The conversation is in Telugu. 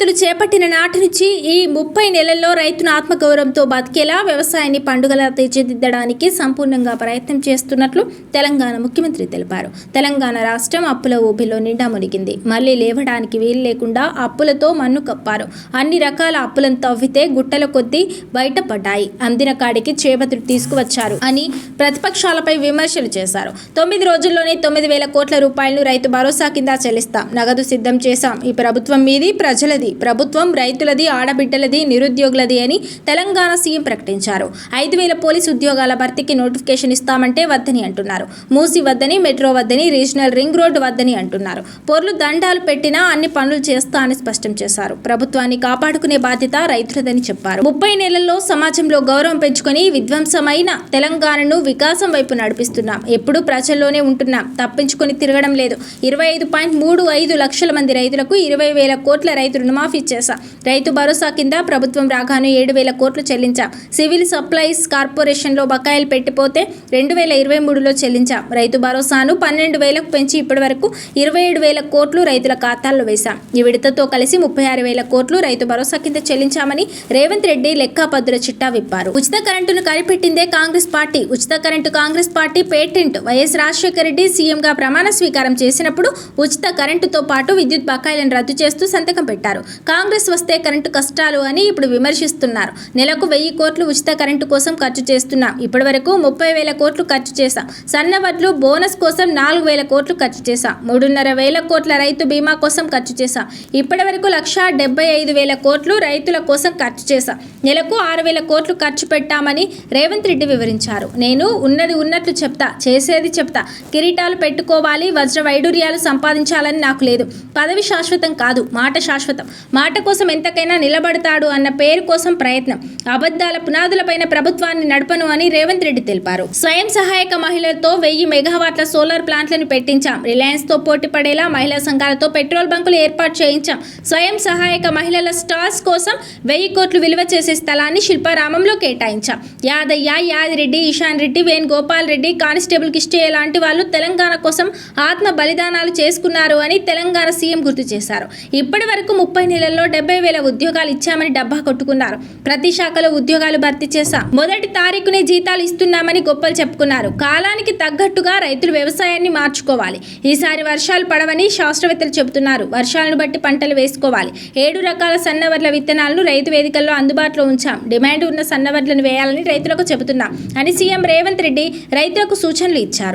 బాధ్యతలు చేపట్టిన నాటి నుంచి ఈ 30 నెలల్లో రైతును ఆత్మగౌరవంతో బతికేలా వ్యవసాయాన్ని పండుగలా తీర్చిదిద్దడానికి సంపూర్ణంగా ప్రయత్నం చేస్తున్నట్లు తెలంగాణ ముఖ్యమంత్రి తెలిపారు. తెలంగాణ రాష్ట్రం అప్పుల ఊబిలో నిండా మునిగింది. మళ్లీ లేవడానికి వీలు లేకుండా అప్పులతో మన్ను కప్పారు. అన్ని రకాల అప్పులను తవ్వితే గుట్టల కొద్దీ బయటపడ్డాయి. అందిన కాడికి చేపతులు తీసుకువచ్చారు అని ప్రతిపక్షాలపై విమర్శలు చేశారు. 9 రోజుల్లోనే 9,000 కోట్ల రూపాయలను రైతు భరోసా కింద చెల్లిస్తాం. నగదు సిద్ధం చేశాం. ఈ ప్రభుత్వం మీది, ప్రజలది. ప్రభుత్వం రైతులది, ఆడబిడ్డలది, నిరుద్యోగులది అని తెలంగాణ సీఎం ప్రకటించారు. 5,000 పోలీసు ఉద్యోగాల భర్తీకి నోటిఫికేషన్ ఇస్తామంటే వద్దని అంటున్నారు. మూసి వద్దని, మెట్రో వద్దని, రీజనల్ రింగ్ రోడ్డు వద్దని అంటున్నారు. పొర్లు దండాలు పెట్టినా అన్ని పనులు చేస్తా అని స్పష్టం చేశారు. ప్రభుత్వాన్ని కాపాడుకునే బాధ్యత రైతులదని చెప్పారు. 30 నెలల్లో సమాజంలో గౌరవం పెంచుకొని విధ్వంసమైన తెలంగాణను వికాసం వైపు నడిపిస్తున్నాం. ఎప్పుడూ ప్రజల్లోనే ఉంటున్నాం. తప్పించుకొని తిరగడం లేదు. 25.35 లక్షల మంది రైతులకు 20,000 కోట్ల రైతు రుణమాఫీ చేశా. రైతు భరోసా కింద ప్రభుత్వం రాగానే 7,000 కోట్లు చెల్లించాం. సివిల్ సప్లైస్ కార్పొరేషన్లో బకాయిలు పెట్టిపోతే 2023లో చెల్లించాం. రైతు భరోసాను 12,000కు పెంచి ఇప్పటి వరకు 27,000 కోట్లు రైతుల ఖాతాల్లో వేశాం. ఈ విడతతో కలిసి 36,000 కోట్లు రైతు భరోసా కింద చెల్లించామని రేవంత్ రెడ్డి లెక్కాపద్దుల చిట్టా విప్పారు. ఉచిత కరెంటును కనిపెట్టిందే కాంగ్రెస్ పార్టీ. ఉచిత current Congress party patent. YS Rajasekhara Reddy సీఎంగా ప్రమాణ స్వీకారం చేసినప్పుడు ఉచిత కరెంటుతో పాటు విద్యుత్ బకాయిలను రద్దు చేస్తూ సంతకం పెట్టారు. కాంగ్రెస్ వస్తే కరెంటు కష్టాలు అని ఇప్పుడు విమర్శిస్తున్నారు. నెలకు 1,000 కోట్లు ఉచిత కరెంటు కోసం ఖర్చు చేస్తున్నాం. ఇప్పటి వరకు 30,000 కోట్లు ఖర్చు చేశాం. సన్నవడ్లు బోనస్ కోసం 4,000 కోట్లు ఖర్చు చేశాం. 3,500 కోట్ల రైతు బీమా కోసం ఖర్చు చేశాం. ఇప్పటి వరకు 1,75,000 కోట్లు రైతుల కోసం ఖర్చు చేశాం. నెలకు 6,000 కోట్లు ఖర్చు పెట్టామని రేవంత్ రెడ్డి వివరించారు. నేను ఉన్నది ఉన్నట్లు చెప్తా, చేసేది చెప్తా. కిరీటాలు పెట్టుకోవాలి, వజ్ర వైడూర్యాలు సంపాదించాలని నాకు లేదు. పదవి శాశ్వతం కాదు, మాట శాశ్వతం. మాట కోసం ఎంతకైనా నిలబడతాడు అన్న పేరు కోసం ప్రయత్నం. అబద్ధాల పునాదులపైన ప్రభుత్వాన్ని నడపను అని రేవంత్ రెడ్డి తెలిపారు. స్వయం సహాయక మహిళలతో 1000 మెగావాట్ల సోలార్ ప్లాంట్లను పెట్టించాం. రిలయన్స్తో పోటీ పడేలా మహిళా సంఘాలతో పెట్రోల్ బంకులు ఏర్పాటు చేయించాం. స్వయం సహాయక మహిళల స్టాల్స్ కోసం 1000 కోట్లు విలువ చేసే స్థలాన్ని శిల్పారామంలో కేటాయించాం. యాదయ్య, యాదిరెడ్డి, ఇషాన్ రెడ్డి, వేణుగోపాల్ రెడ్డి, కానిస్టేబుల్ కిష్టయ్య లాంటి వాళ్ళు తెలంగాణ కోసం ఆత్మ బలిదానాలు చేసుకున్నారు అని తెలంగాణ సీఎం గుర్తు చేశారు. ఇప్పటి వరకు 30 నెలల్లో 70,000 ఉద్యోగాలు ఇచ్చామని డబ్బా కొట్టుకున్నారు. ప్రతి శాఖలో ఉద్యోగాలు భర్తీ చేశాం. మొదటి తారీఖునే జీతాలు ఇస్తున్నామని గొప్పలు చెప్పుకున్నారు. కాలానికి తగ్గట్టుగా రైతులు వ్యవసాయాన్ని మార్చుకోవాలి. ఈసారి వర్షాలు పడవని శాస్త్రవేత్తలు చెబుతున్నారు. వర్షాలను బట్టి పంటలు వేసుకోవాలి. 7 రకాల సన్నవడ్ల విత్తనాలను రైతు వేదికల్లో అందుబాటులో ఉంచాం. డిమాండ్ ఉన్న సన్నవడ్లను వేయాలని రైతులకు చెబుతున్నాం అని సీఎం రేవంత్ రెడ్డి రైతులకు సూచనలు ఇచ్చారు.